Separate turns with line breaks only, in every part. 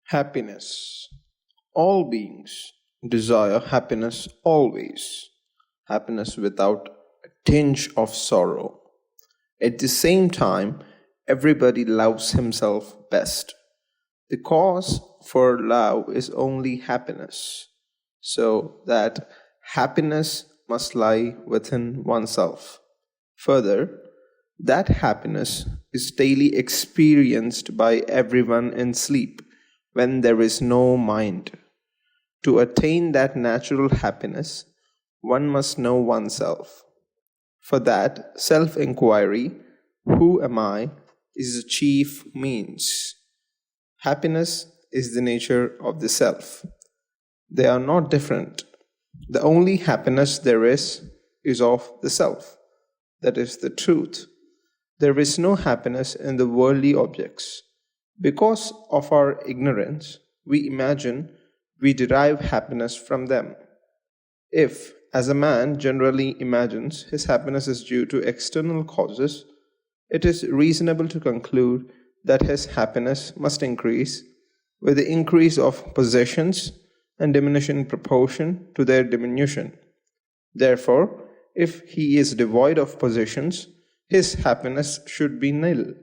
Happiness. All beings desire happiness always, happiness without a tinge of sorrow. At the same time, everybody loves himself best. The cause for love is only happiness, so that happiness must lie within oneself. Further, that happiness is daily experienced by everyone in sleep when there is no mind. To attain that natural happiness, one must know oneself. For that, self inquiry, who am I, is the chief means. Happiness is the nature of the self. They are not different. The only happiness there is of the self. That is the truth. There is no happiness in the worldly objects. Because of our ignorance, we imagine we derive happiness from them. If, as a man generally imagines his happiness is due to external causes, it is reasonable to conclude that his happiness must increase with the increase of possessions and diminish in proportion to their diminution. Therefore, if he is devoid of possessions, his happiness should be nil.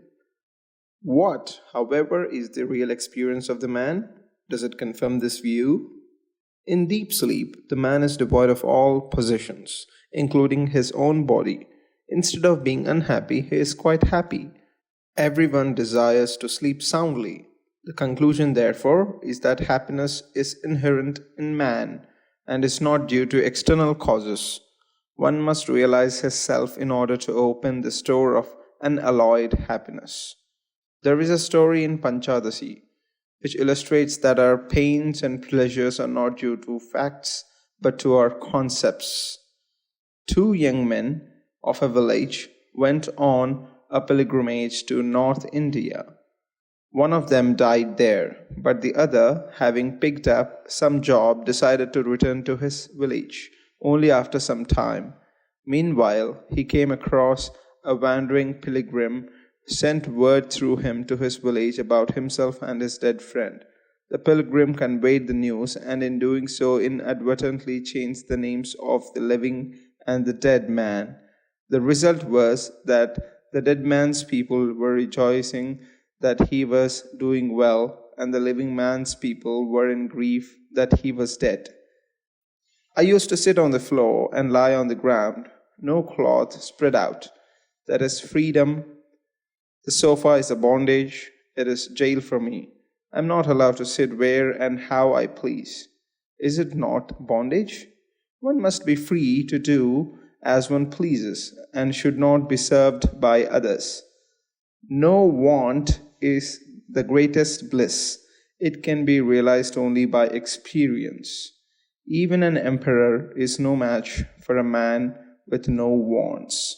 What, however, is the real experience of the man? Does it confirm this view? In deep sleep, the man is devoid of all possessions, including his own body. Instead of being unhappy, he is quite happy. Everyone desires to sleep soundly. The conclusion, therefore, is that happiness is inherent in man and is not due to external causes. One must realize his self in order to open the store of unalloyed happiness. There is a story in Panchadasi which illustrates that our pains and pleasures are not due to facts but to our concepts. Two young men of a village went on a pilgrimage to North India. One of them died there, but the other, having picked up some job, decided to return to his village only after some time. Meanwhile, he came across a wandering pilgrim, sent word through him to his village about himself and his dead friend. The pilgrim conveyed the news, and in doing so inadvertently changed the names of the living and the dead man. The result was that the dead man's people were rejoicing that he was doing well, and the living man's people were in grief that he was dead. I used to sit on the floor and lie on the ground, no cloth spread out. That is freedom. The sofa is a bondage. It is jail for me. I am not allowed to sit where and how I please. Is it not bondage? One must be free to do as one pleases and should not be served by others. No want is the greatest bliss. It can be realized only by experience. Even an emperor is no match for a man with no wants.